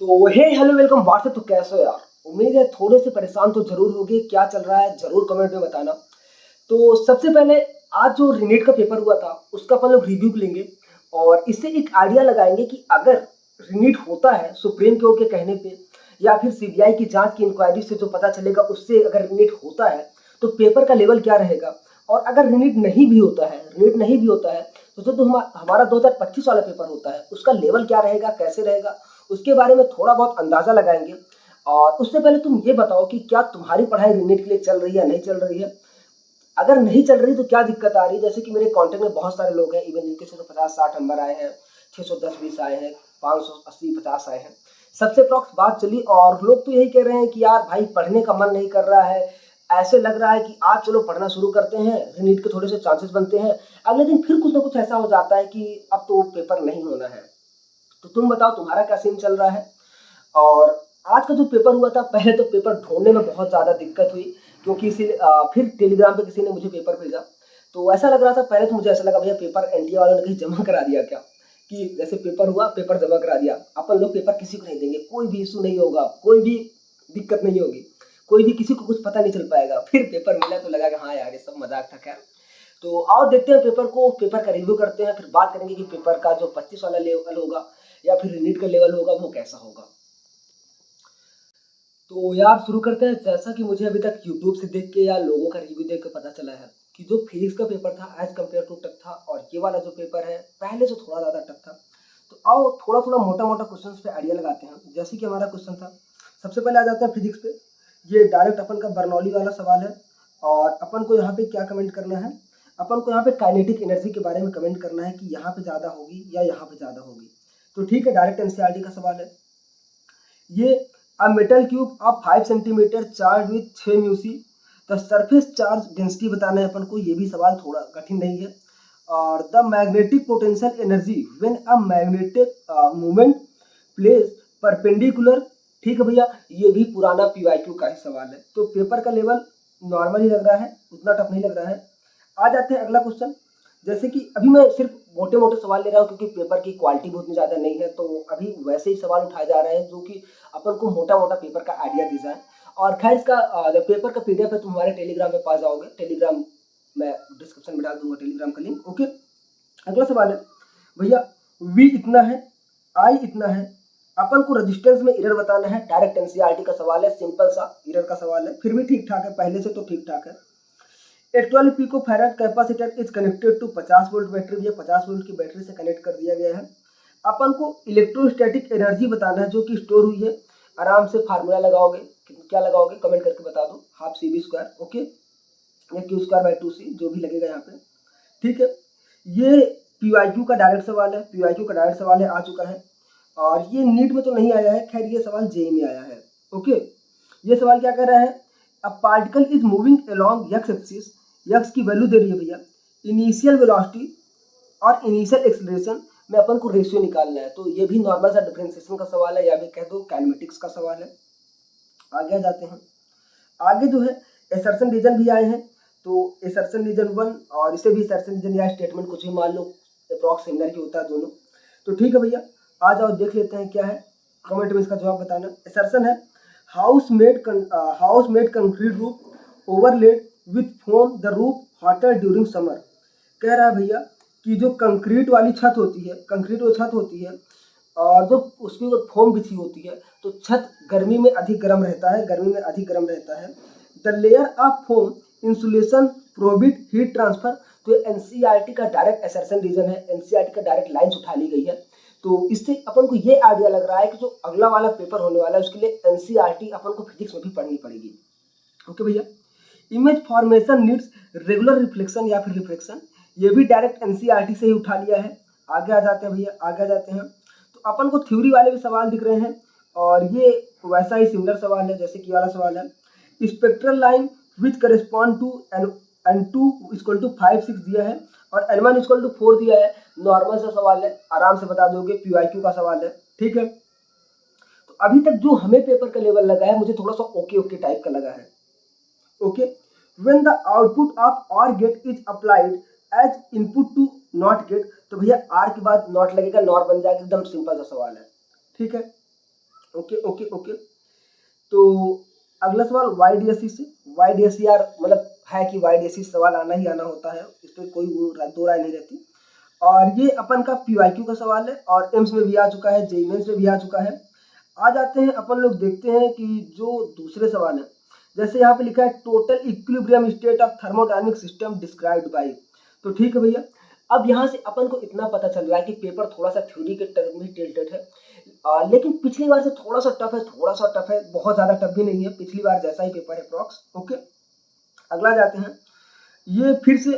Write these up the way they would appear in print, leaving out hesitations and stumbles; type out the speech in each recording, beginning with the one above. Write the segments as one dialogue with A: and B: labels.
A: तो हे hello welcome WhatsApp. तो कैसे हो यार? उम्मीद है थोड़े से परेशान तो जरूर होगे। क्या चल रहा है जरूर कमेंट में बताना। तो सबसे पहले आज जो रीनेट का पेपर हुआ था उसका अपन लोग रिव्यू लेंगे और इससे एक आइडिया लगाएंगे कि अगर रीनेट होता है सुप्रीम कोर्ट के कहने पे या फिर सीबीआई की जांच की इंक्वायरी से जो पता चलेगा उससे अगर रीनेट होता है तो पेपर का लेवल क्या रहेगा। और अगर रीनेट नहीं भी होता है तो जो हमारा 2025 वाला पेपर होता है उसका लेवल क्या रहेगा, कैसे रहेगा, उसके बारे में थोड़ा बहुत अंदाजा लगाएंगे। और उससे पहले तुम ये बताओ कि क्या तुम्हारी पढ़ाई रीनेट के लिए चल रही है या नहीं चल रही है। अगर नहीं चल रही तो क्या दिक्कत आ रही है। जैसे कि मेरे कांटेक्ट में बहुत सारे लोग हैं इवन जिनके 650-60 नंबर आए हैं, 610-20 आए हैं, 580-50 आए हैं। सबसे अप्रॉक्स बात चली और लोग तो यही कह रहे हैं कि यार भाई पढ़ने का मन नहीं कर रहा है। ऐसे लग रहा है कि आज चलो पढ़ना शुरू करते हैं, रीनेट के थोड़े से चांसेस बनते हैं, अगले दिन फिर कुछ ना कुछ ऐसा हो जाता है कि अब तो पेपर नहीं होना है। तो तुम बताओ तुम्हारा क्या सीन चल रहा है। और आज का जो पेपर हुआ था, पहले तो पेपर ढूंढने में बहुत ज़्यादा दिक्कत हुई क्योंकि फिर टेलीग्राम पे किसी ने मुझे पेपर भेजा। तो ऐसा लग रहा था, पहले तो मुझे ऐसा लगा भैया पेपर एनटीए वालों ने कहीं जमा करा दिया क्या, कि जैसे पेपर हुआ पेपर जमा करा दिया, अपन लोग पेपर किसी को नहीं देंगे, कोई भी इशू नहीं होगा, कोई भी दिक्कत नहीं होगी, कोई भी किसी को कुछ पता नहीं चल पाएगा। फिर पेपर मिला तो लगा कि हाँ यार ये सब मजाक था। खैर तो आओ देखते हैं पेपर को, पेपर का रिव्यू करते हैं, फिर बात करेंगे कि पेपर का जो 25 वाला लेवल होगा या फिर नीट का लेवल होगा वो कैसा होगा। तो यार शुरू करते हैं। जैसा कि मुझे अभी तक यूट्यूब से देख के या लोगों का रिव्यू देख के पता चला है कि जो फिजिक्स का पेपर था एज कम्पेयर टू टफ था और ये वाला जो पेपर है पहले से थोड़ा ज़्यादा टफ था। तो आओ थोड़ा थोड़ा मोटा मोटा क्वेश्चन पे आइडिया लगाते हैं। जैसे कि हमारा क्वेश्चन था, सबसे पहले आ जाता है फिजिक्स पे। ये डायरेक्ट अपन का बर्नौली वाला सवाल है और अपन को यहाँ पे क्या कमेंट करना है, अपन को यहाँ पे काइनेटिक एनर्जी के बारे में कमेंट करना है कि यहाँ पे ज़्यादा होगी या यहाँ पे ज़्यादा होगी। तो ठीक है, डायरेक्ट एनसीईआरटी का सवाल है ये। A metal cube of 5 centimetre charge with 6 Meucci, the surface charge density बताना है अपन को, ये भी सवाल थोड़ा कठिन नहीं है। और the magnetic potential energy when a magnetic movement place perpendicular. ठीक है भैया, ये भी पुराना पीवाईक्यू का ही सवाल है। तो पेपर का लेवल नॉर्मल ही लग रहा है, उतना टफ नहीं लग रहा है। आ जाते हैं अगला क्वेश्चन। जैसे कि अभी मैं सिर्फ मोटे मोटे सवाल ले रहा हूँ क्योंकि पेपर की क्वालिटी बहुत ज़्यादा नहीं है, तो अभी वैसे ही सवाल उठाए जा रहे हैं जो कि अपन को मोटा मोटा पेपर का आइडिया दी जाए। और खैर इसका जब पेपर का पीडीएफ है तुम हमारे टेलीग्राम पे पा जाओगे, टेलीग्राम मैं डिस्क्रिप्शन में डाल दूंगा टेलीग्राम का लिंक। ओके, अगला सवाल है भैया, वी इतना है, आई इतना है, अपन को रेजिस्टेंस में एरर बताना है। डायरेक्ट एनसीईआरटी का सवाल है, सिंपल सा एरर का सवाल है, फिर भी ठीक ठाक है, पहले से तो ठीक ठाक है। एक 12 pico farad capacitor is connected to 50 volt battery, ये 50 वोल्ट की बैटरी से कनेक्ट कर दिया गया है। अपन को इलेक्ट्रोस्टैटिक एनर्जी बताना है जो कि स्टोर हुई है। आराम से फार्मूला लगाओगे, क्या लगाओगे कमेंट करके बता दो, half C B square, okay, या क्यू स्क्वायर बाई 2c जो भी लगेगा यहाँ पे। ठीक है, ये पीवाईक्यू का डायरेक्ट सवाल है, पीवाईक्यू का डायरेक्ट सवाल है, आ चुका है। और ये नीट में तो नहीं आया है, खैर ये सवाल जेई में आया है। ओके, ये सवाल क्या कर रहा है, a particle is moving along x axis, x की वैल्यू दे रही है भैया, इनिशियल वेलोसिटी और इनिशियल एक्सेलरेशन में अपन को रेशियो निकालना है। तो ये भी नॉर्मल सा डिफरेंशिएशन का सवाल है या भी कह दो काइनेमेटिक्स का सवाल है। आगे जाते हैं। आगे जो है एसर्शन रीजन भी आए हैं, तो एसर्शन रीजन 1 और इसे भी एसर्शन रीजन या स्टेटमेंट कुछ भी मान लो, अप्रॉक्स सिमिलर ही होता है दोनों। तो ठीक है भैया, आ जाओ देख लेते हैं क्या है, कमेंट में इसका जवाब बताना। एसर्शन है house made concrete roof overlaid with foam the roof hotter during summer. कह रहा है भैया कि जो कंक्रीट वाली छत होती है, कंक्रीट वो छत होती है और जो उसकी वो फोम बिछी होती है तो छत गर्मी में अधिक गर्म रहता है, गर्मी में अधिक गर्म रहता है। The layer of foam insulation prohibit heat transfer. तो एनसीईआरटी का डायरेक्ट एसर्शन रीजन है, एनसीईआरटी का डायरेक्ट लाइन्स उठा ली गई है। तो इससे अपन को ये आइडिया लग रहा है कि जो अगला वाला पेपर होने वाला है उसके लिए एनसीईआरटी अपन को फिजिक्स में भी पढ़नी पड़ेगी। ओके भैया, image formation needs regular reflection या फिर रिफ्लेक्शन, ये भी डायरेक्ट एनसीईआरटी से ही उठा लिया है। आगे आ जाते हैं भैया, आगे आ जाते हैं। तो अपन को थ्योरी वाले भी सवाल दिख रहे हैं और ये वैसा ही सिमिलर सवाल है जैसे कि वाला सवाल है। Spectral line which correspond to N2 equal to 5-6 दिया है और N1 इक्वल टू 4 दिया है। नॉर्मल सा सवाल है, आराम से बता दोगे, पीवाईक्यू का सवाल है। ठीक है, तो अभी तक जो हमें पेपर का लेवल लगा है मुझे थोड़ा सा ओके ओके टाइप का लगा है। Okay, when the output of OR gate is applied as input to NOT gate, तो भैया R के बाद नॉट लगेगा, नॉट बन जाएगा, एकदम सिंपल सा सवाल है। ठीक है, ओके ओके ओके। तो अगला सवाल YDSC से। YDSC यार मतलब है कि YDSC सवाल आना ही आना होता है, इस पर कोई दो राय नहीं रहती। और ये अपन का PYQ का सवाल है और एम्स में भी आ चुका है, जेईई मेंस में भी आ चुका है। आ जाते हैं अपन लोग, देखते हैं कि जो दूसरे सवाल है, जैसे यहाँ पे लिखा है total equilibrium state of thermodynamic system described bye. तो ठीक है भैया, अब यहाँ से अपन को इतना पता चल रहा है कि पेपर थोड़ा सा थ्योरी के टर्म में टिल्टेड है, लेकिन पिछली बार से थोड़ा सा टफ है, थोड़ा सा टफ है, बहुत ज्यादा टफ भी नहीं है, पिछली बार जैसा ही पेपर है अप्रॉक्स। ओके, अगला जाते हैं। ये फिर से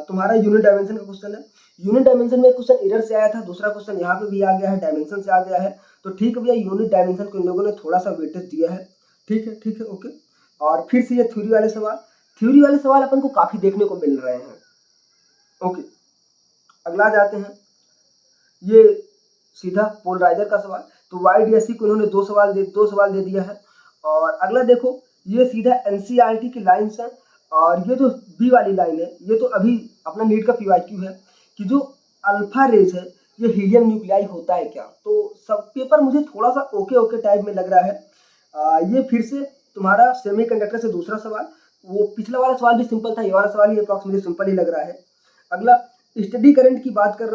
A: तुम्हारा यूनिट डायमेंशन का क्वेश्चन है। यूनिट डायमेंशन में क्वेश्चन एरर से आया था, दूसरा क्वेश्चन यहाँ पे भी आ गया है, डायमेंशन से आ गया है। तो ठीक है भैया, यूनिट डायमेंशन को इन लोगों ने थोड़ा सा वेटेज दिया है। ठीक है ओके। और फिर से ये थ्योरी वाले सवाल, थ्योरी वाले सवाल अपन को काफी देखने को मिल रहे हैं। ओके, अगला जाते हैं। ये सीधा पोलराइजर का सवाल। तो YDSC को इन्होंने दो सवाल दे दिया है। और अगला देखो, ये सीधा NCERT की लाइन्स है। और ये जो बी वाली लाइन है, ये तो अभी अपना नीट का PYQ है कि जो अल्फा रेज है ये हीलियम न्यूक्लियाई होता है क्या। तो सब पेपर मुझे थोड़ा सा ओके टाइप में लग रहा है। ये फिर से तुम्हारा सेमीकंडक्टर से दूसरा सवाल। वो पिछला वाला सवाल भी सिंपल था, ये वाला सवाल ये अप्रॉक्स मुझे सिंपल ही लग रहा है। अगला स्टडी करंट की बात कर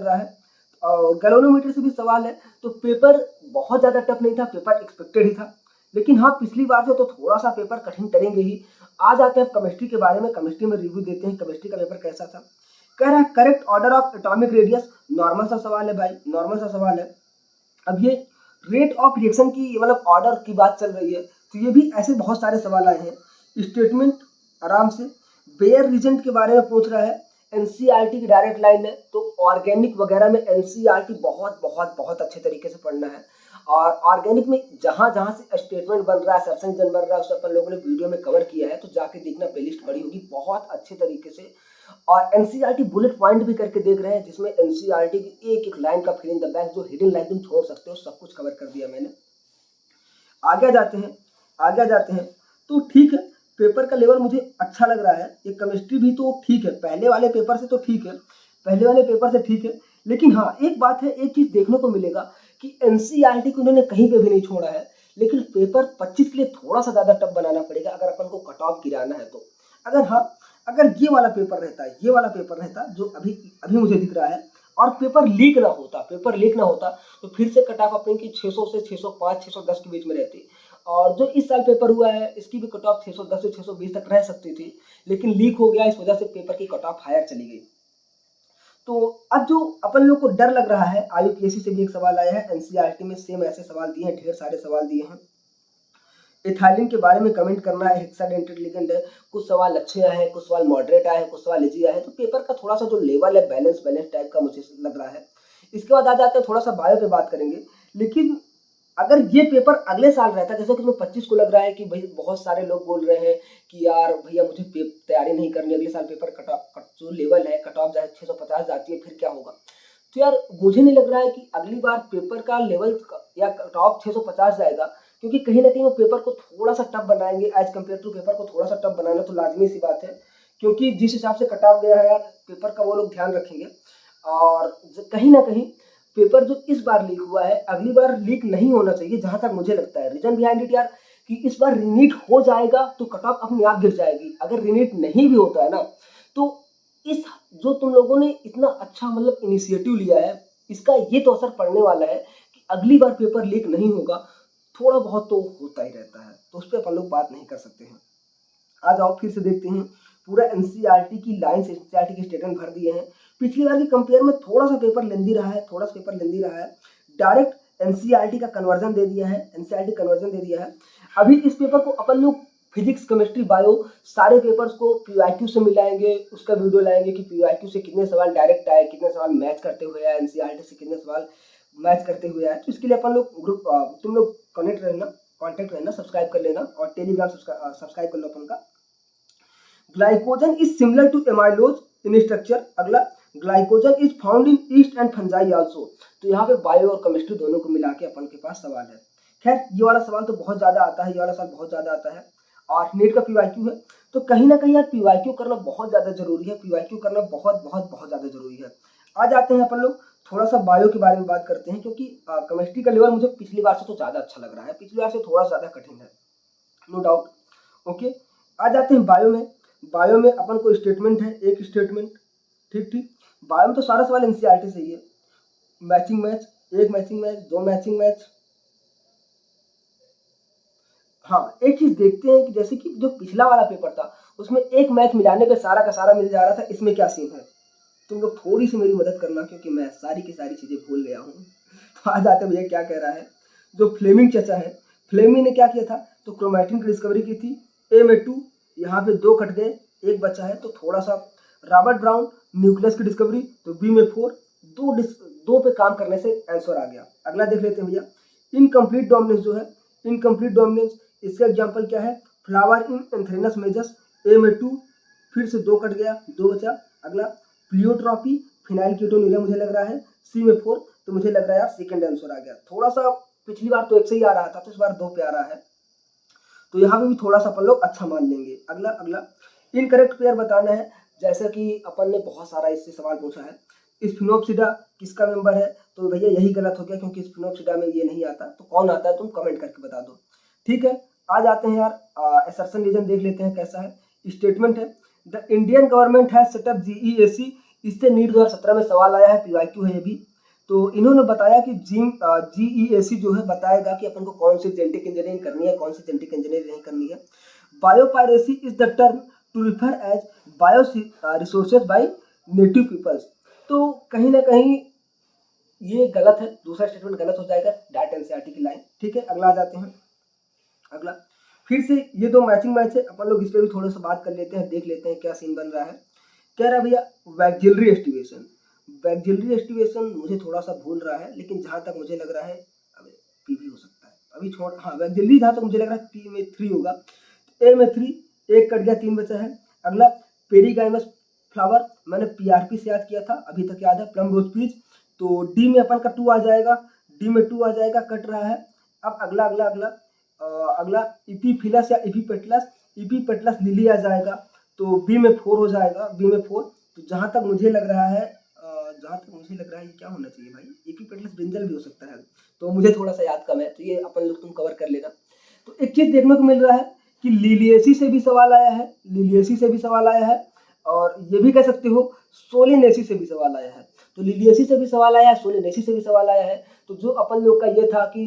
A: रहा है, और गैल्वेनोमीटर से भी सवाल है। तो पेपर बहुत ज्यादा टफ नहीं था, पेपर एक्सपेक्टेड ही था, लेकिन हाँ पिछली बार से तो थोड़ा सा पेपर कठिन करेंगे ही। आ जाते हैं केमिस्ट्री के बारे में, केमिस्ट्री में रिव्यू देते हैं, केमिस्ट्री का पेपर कैसा था। कह रहा है correct order of atomic radius. Normal सा सवाल है भाई, नॉर्मल सा सवाल है। अब ये रेट ऑफ रिएक्शन की मतलब ऑर्डर की बात चल रही है, तो ये भी ऐसे बहुत सारे सवाल आए हैं। स्टेटमेंट आराम से। बेयर रीजेंट के बारे में पूछ रहा है, NCERT की डायरेक्ट लाइन है। तो ऑर्गेनिक वगैरह में NCERT बहुत अच्छे तरीके से पढ़ना है। और ऑर्गेनिक में जहां जहां से स्टेटमेंट बन रहा है, सबसेंशन बन रहा है, उसे अपन लोगों ने वीडियो में कवर किया है, तो जाके देखना, प्लेलिस्ट बड़ी होगी बहुत अच्छे तरीके से। और NCERT बुलेट पॉइंट भी करके देख रहे हैं, जिसमें NCERT की एक लाइन का फिल इन द ब्लैंक, जो हिडन लाइन तुम छोड़ सकते हो, सब कुछ कवर कर दिया मैंने। आगे जाते हैं। तो ठीक है, पेपर का लेवल मुझे अच्छा लग रहा है। ये केमिस्ट्री भी तो ठीक है, पहले वाले पेपर से ठीक है। लेकिन हाँ एक बात है, एक चीज देखने को मिलेगा कि NCERT को उन्होंने कहीं पे भी नहीं छोड़ा है, लेकिन पेपर 25 के लिए थोड़ा सा ज्यादा टफ बनाना पड़ेगा अगर अपन को कट ऑफ गिराना है तो। अगर ये वाला पेपर रहता जो अभी मुझे दिख रहा है, और पेपर लीक ना होता, तो फिर से कट ऑफ अपने की 600 से 605 610 के बीच में रहती। और जो इस साल पेपर हुआ है, इसकी भी कट ऑफ 610 से 620 तक रह सकती थी, लेकिन लीक हो गया, इस वजह से पेपर की कट ऑफ हायर चली गई। तो अब जो अपन लोग को डर लग रहा है, IUPAC से भी एक सवाल आया है, NCERT में सेम ऐसे सवाल दिए हैं, ढेर सारे सवाल दिए हैं। इथाइलिन के बारे में कमेंट करना है, हेक्साडेंटेड लिगेंड है। कुछ सवाल अच्छे आए हैं, कुछ सवाल मॉडरेट आए हैं, कुछ सवाल इजी आए हैं। तो पेपर का थोड़ा सा जो लेवल है बैलेंस टाइप का मुझे लग रहा है। इसके बाद आ जाते हैं, थोड़ा सा बायो पे बात करेंगे। लेकिन अगर ये पेपर अगले साल रहता, जैसे कि 25 को लग रहा है कि भाई बहुत सारे लोग बोल रहे हैं कि यार भैया मुझे तैयारी नहीं करनी, अगले साल पेपर जो लेवल है कट ऑफ जाए 650 जाती है, फिर क्या होगा। तो यार मुझे नहीं लग रहा है कि अगली बार पेपर का लेवल या कट ऑफ 650 जाएगा, क्योंकि कहीं ना कहीं वो पेपर को थोड़ा सा टफ बनाएंगे। एज कम्पेयर टू पेपर को थोड़ा सा टफ बनाना तो लाजमी सी बात है, क्योंकि जिस हिसाब से कट ऑफ गया है यार, पेपर का वो लोग ध्यान रखेंगे। और कहीं ना कहीं पेपर जो इस बार लीक हुआ है, अगली बार लीक नहीं होना चाहिए, जहां तक मुझे लगता है। रीजन बिहाइंड इट यार, कि इस बार रिनीट हो जाएगा तो कट ऑफ अपने आप गिर जाएगी। अगर रिनीट नहीं भी होता है ना, तो इस जो तुम लोगों ने इतना अच्छा मतलब इनिशिएटिव लिया है, इसका ये तो असर पड़ने वाला है कि अगली बार पेपर लीक नहीं होगा। थोड़ा बहुत तो होता ही रहता है, तो उस पर अपन लोग बात नहीं कर सकते हैं। आ जाओ फिर से देखते हैं, पूरा NCERT की लाइन से NCERT के स्टेटमेंट भर दिए हैं। पिछली बार के कंपेयर में थोड़ा सा पेपर लेंदी रहा है, डायरेक्ट NCERT का कन्वर्जन दे दिया है। अभी इस पेपर को अपन लोग फिजिक्स, केमिस्ट्री, बायो सारे पेपर्स को PYQ से मिलाएंगे, उसका वीडियो लाएंगे कि PYQ से कितने सवाल डायरेक्ट आए, कितने सवाल मैच करते हुए आए, NCERT से कितने सवाल मैच करते हुए आए। तो इसके लिए अपन लोग ग्रुप, तुम लोग कॉन्टेक्ट रहना, सब्सक्राइब कर लेना, और टेलीग्राम सब्सक्राइब कर लो अपन का। Glycogen is similar to amylose in structure. अगला, glycogen is found in yeast and fungi also. तो यहाँ पे बायो और केमिस्ट्री दोनों को मिला के अपन के पास सवाल है। खैर ये वाला सवाल तो बहुत ज्यादा आता है, और नीट का PYQ है, तो कहीं ना कहीं यार PYQ करना बहुत ज्यादा जरूरी है। PYQ करना बहुत ज्यादा जरूरी है। आ जाते हैं अपन लोग थोड़ा सा बायो के बारे में बात करते हैं, क्योंकि केमिस्ट्री का लेवल मुझे पिछली बार से तो ज़्यादा अच्छा लग रहा है, पिछली बार से थोड़ा ज़्यादा कठिन है, नो डाउट। ओके, आ जाते हैं बायो में। बायो में अपन को स्टेटमेंट है, एक स्टेटमेंट, ठीक ठीक। बायो में तो सारा सवाल एनसीईआरटी से ही है। मैचिंग मैच, एक मैचिंग मैच, दो मैचिंग मैच। हाँ, एक चीज देखते हैं कि जैसे कि जो पिछला वाला पेपर था उसमें एक मैच मिलाने पे सारा का सारा मिल जा रहा था, इसमें क्या सीन है? तुम लोग थोड़ी सी मेरी मदद करना, क्योंकि मैं सारी की सारी चीजें भूल गया हूँ। तो आ जाते भैया क्या कह रहा है, जो फ्लेमिंग चचा है, फ्लेमिंग ने क्या किया था, तो क्रोमैटिन की डिस्कवरी की थी, ए में 2, यहाँ पे 2 कट गए, एक बचा है, तो थोड़ा सा। रॉबर्ट ब्राउन, न्यूक्लियस की डिस्कवरी, तो बी में 4, दो पे काम करने से आंसर आ गया। अगला देख लेते हैं भैया, इनकम्प्लीट डोमिनेंस जो है, इनकम्प्लीट डोमिनेंस, इसका एग्जाम्पल क्या है, फ्लावर इन एंथ्रेनस मेजस, ए में 2, फिर से 2 कट गया, 2 बचा। अगला प्लियोट्रॉपी, फिनाइल कीटोन मुझे लग रहा है, सी में 4, तो मुझे लग रहा है यार सेकंड आंसर आ गया। थोड़ा सा पिछली बार तो 1 से ही आ रहा था, तो इस बार 2 पे आ रहा है, तो यहाँ पे भी थोड़ा सा अपन लोग अच्छा मान लेंगे। अगला अगला इनकरेक्ट पेयर बताना है, जैसा कि अपन ने बहुत सारा इससे सवाल पूछा है, स्फिनोप्सिडा किसका मेंबर है, तो भैया यही गलत हो गया, क्योंकि स्फिनोप्सिडा में ये नहीं आता। तो कौन आता है तुम कमेंट करके बता दो, ठीक है। आ जाते हैं यार असर्शन रीजन देख लेते हैं कैसा है। स्टेटमेंट है, the Indian government has setup GEAC, इससे नीट 2017 में सवाल आया है, पीवाईक्यू है ये भी। तो इन्होंने बताया कि जीईएसी जो है बताएगा कि अपन को कौन सी जेनेटिक इंजीनियरिंग करनी है, कौन सी जेनेटिक इंजीनियरिंग नहीं करनी है। Biopiracy is the term to refer as bio resources by native peoples. तो कहीं ना कहीं ये गलत है, दूसरा स्टेटमेंट गलत हो जाएगा, डाटा एनसीईआरटी की लाइन, ठीक है। अगला आ जाते हैं, अगला फिर से ये 2 मैचिंग मैच है, अपन लोग इस पर भी थोड़ा सा बात कर लेते हैं, देख लेते हैं क्या सीन बन रहा है। कह रहा है भैया वैक्जिलरी एस्टिवेशन, वैक्जिलरी एस्टिवेशन मुझे थोड़ा सा भूल रहा है, लेकिन जहां तक मुझे लग रहा है, अबे पी भी हो सकता है, अभी छोड़, हाँ वैक्जिलरी जहां तक मुझे लग रहा है पी में 3 होगा, ए में 3, एक कट गया, 3 बचा है। अगला पेरीगाइमस फ्लावर, मैंने पीआरपी से याद किया था, अभी तक याद है, प्लम रोज पीच, तो डी में अपन का 2 आ जाएगा, डी में 2 आ जाएगा, कट रहा है। अब अगला अगला अगला अगला इपीफिलस या इपीपेटलस, इपीपेटलस लिली आ जाएगा, तो बी में 4 हो जाएगा, बी में 4। तो जहां तक मुझे लग रहा है, जहां तक मुझे लग रहा है ये क्या होना चाहिए भाई, इपीपेटलस ब्रिंजल भी हो सकता है, तो मुझे थोड़ा सा याद कम है, तो ये अपन लोग तुम कवर कर लेना। तो एक चीज देखने को मिल रहा है कि लिलियेसी से भी सवाल आया है, लिलियेसी से भी सवाल आया है, और ये भी कह सकते हो सोलिनेसी से भी सवाल आया है। तो लिलियेसी से भी सवाल आया है, सोलिनेसी से भी सवाल आया है। तो जो अपन लोग का ये था कि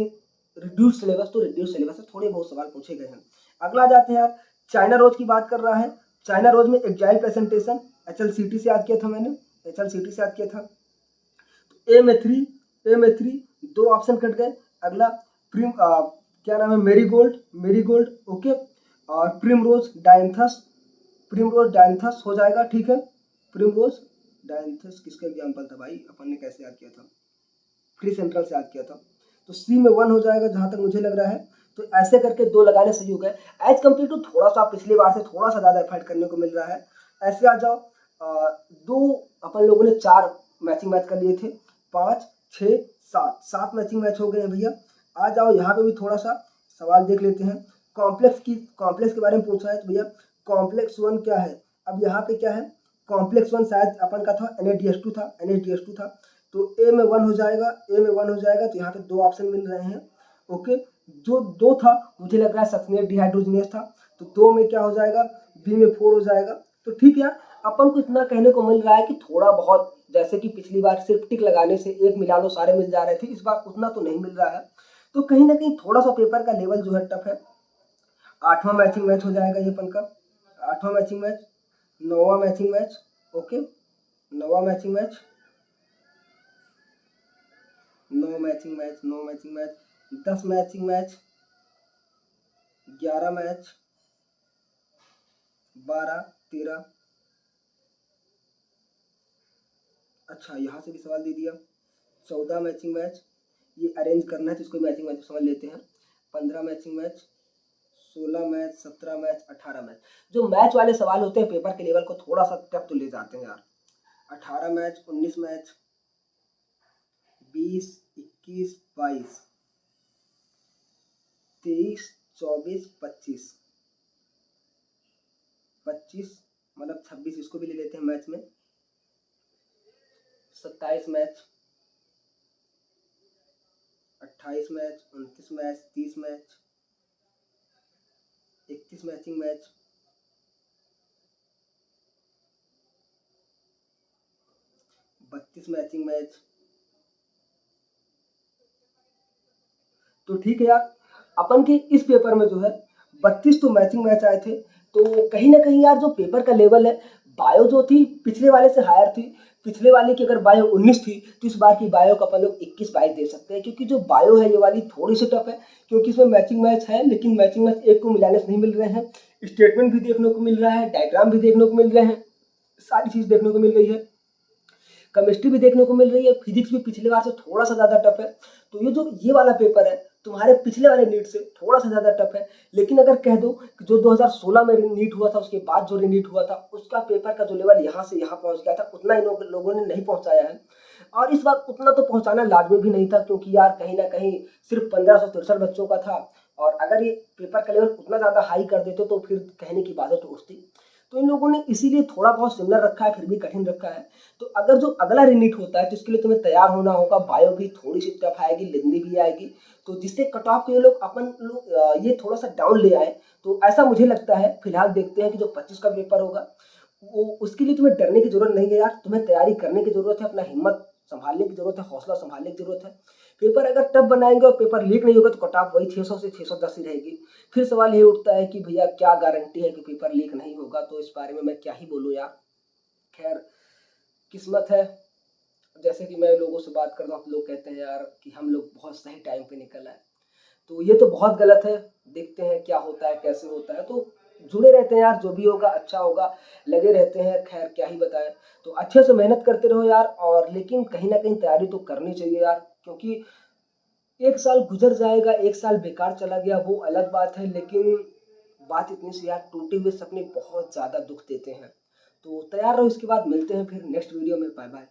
A: रिड्यूस सिलेबस, तो रिड्यूस सिलेबस से थोड़े बहुत सवाल पूछे गए हैं। अगला जाते हैं यार, चाइना रोज की बात कर रहा है, चाइना रोज में एग्जाइल प्रेजेंटेशन, एचएलसीटी से याद किया था मैंने, एचएलसीटी से याद किया था। तो ए में 3, ए में 3, 2 ऑप्शन कट गए। अगला क्या नाम है, मेरीगोल्ड, मेरीगोल्ड, ओके, और प्रिमरोज डायंथस, प्रिमरोज डायंथस हो जाएगा, ठीक है। प्रिमरोज डायंथस किसका एग्जाम्पल था भाई, अपन ने कैसे याद किया था, फ्री सेंट्रल से याद किया था। तो सी में 1 हो जाएगा जहां तक मुझे लग रहा है। तो ऐसे करके 2 लगाने सही हो गए, एज कम्पेयर टू थोड़ा सा पिछली बार से थोड़ा सा ज्यादा एफर्ट करने को मिल रहा है। ऐसे आ जाओ, 2 अपन लोगों ने 4 मैचिंग मैच कर लिए थे, 5 6 7, 7 मैचिंग मैच हो गए हैं भैया। आ जाओ यहाँ पे भी थोड़ा सा सवाल देख लेते हैं, कॉम्प्लेक्स के बारे में पूछा है, तो भैया कॉम्प्लेक्स 1 क्या है, अब यहाँ पे क्या है, कॉम्प्लेक्स 1 शायद अपन का था NH2 था, NH2 था, तो ए में 1 हो जाएगा, ए में 1 हो जाएगा, तो यहाँ पे 2 ऑप्शन मिल रहे हैं, ओके। जो 2 था मुझे लग रहा है सक्सिनेट डिहाइड्रोजिनेस था, तो 2 में क्या हो जाएगा, बी में 4 हो जाएगा। तो ठीक है, अपन को इतना कहने को मिल रहा है कि थोड़ा बहुत, जैसे कि पिछली बार सिर्फ टिक लगाने से एक मिला लो सारे मिल जा रहे थे, इस बार उतना तो नहीं मिल रहा है। तो कहीं ना कहीं थोड़ा सा पेपर का लेवल जो है टफ है। 8वां मैचिंग मैच हो जाएगा ये अपन का, 8वां मैचिंग मैच, 9वां मैचिंग मैच, ओके, 9वां matching match, 9 matching match, 9 matching match, 10 matching match, 11 match, 12 13, अच्छा यहाँ से भी सवाल दे दिया, 14 मैचिंग मैच, ये अरेंज करना है तो इसको मैचिंग मैच समझ लेते हैं, 15 matching match, 16 match, 17 match, 18 match. जो मैच वाले सवाल होते हैं पेपर के लेवल को थोड़ा सा टफ तो ले जाते हैं यार। 18 मैच, 19 मैच, 20 21 22 23 24 25 25, मतलब 26 इसको भी ले लेते हैं मैच में, 27 match, 28 match, 29 match, 30 match, 31 matching match, 32 matching match. तो ठीक है यार, अपन के इस पेपर में जो है 32 तो मैचिंग मैच आए थे। तो कहीं ना कहीं यार जो पेपर का लेवल है, बायो जो थी पिछले वाले से हायर थी। पिछले वाले की अगर बायो 19 थी तो इस बार की बायो का अपन लोग 21-22 दे सकते हैं, क्योंकि जो बायो है ये वाली थोड़ी सी टफ है, क्योंकि इसमें मैचिंग मैच है, लेकिन मैचिंग मैच एक को मिलाने से नहीं मिल रहे हैं। स्टेटमेंट भी देखने को मिल रहा है, डायग्राम भी देखने को मिल रहे हैं, सारी चीज देखने को मिल रही है। केमिस्ट्री भी देखने को मिल रही है, फिजिक्स भी पिछले बार से थोड़ा सा ज्यादा टफ है। तो ये वाला पेपर है तुम्हारे पिछले वाले नीट से थोड़ा सा ज्यादा टफ है। लेकिन अगर कह दो कि जो 2016 में नीट हुआ था उसके बाद जो रीनीट हुआ था उसका पेपर का जो लेवल यहाँ से यहाँ पहुंच गया था, उतना इन लोगों ने नहीं पहुंचाया है। और इस बार उतना तो पहुंचाना लाजमी भी नहीं था, क्योंकि यार कहीं ना कहीं सिर्फ 1563 बच्चों का था। और अगर ये पेपर का लेवल उतना ज्यादा हाई कर देते तो फिर कहने की बात तो उठती। तो इन लोगों ने इसीलिए थोड़ा बहुत सिमिलर रखा है, फिर भी कठिन रखा है। तो अगर जो अगला रीनीट होता है तो इसके लिए तुम्हें तैयार होना होगा। बायो भी थोड़ी सी टफ आएगी, लिंदी भी आएगी, तो जिससे कट ऑफ के ये लोग अपन लोग ये थोड़ा सा डाउन ले आए। तो ऐसा मुझे लगता है। फिलहाल देखते हैं कि जो 25 का पेपर होगा वो उसके लिए तुम्हें डरने की जरूरत नहीं है यार, तुम्हें तैयारी करने की जरूरत है, अपना हिम्मत संभालने की जरूरत है, हौसला संभालने की जरूरत है। पेपर अगर टफ बनाएंगे और पेपर लीक नहीं होगा तो कट ऑफ वही 600 से 610 ही रहेगी। फिर सवाल ये उठता है कि भैया क्या गारंटी है कि पेपर लीक नहीं होगा, तो इस बारे में मैं क्या ही बोलूँ यार। खैर, किस्मत है। जैसे कि मैं लोगों से बात करता हूँ तो लोग कहते हैं यार कि हम लोग बहुत सही टाइम पे निकल आए। तो ये तो बहुत गलत है। देखते हैं क्या होता है, कैसे होता है। तो जुड़े रहते हैं यार, जो भी होगा अच्छा होगा, लगे रहते हैं। खैर क्या ही बताएं। तो अच्छे से मेहनत करते रहो यार, और लेकिन कहीं ना कहीं तैयारी तो करनी चाहिए यार, क्योंकि एक साल गुजर जाएगा, एक साल बेकार चला गया वो अलग बात है, लेकिन बात इतनी सी यार, टूटे हुए सपने बहुत ज्यादा दुख देते हैं। तो तैयार रहो, इसके बाद मिलते हैं फिर नेक्स्ट वीडियो में। Bye bye.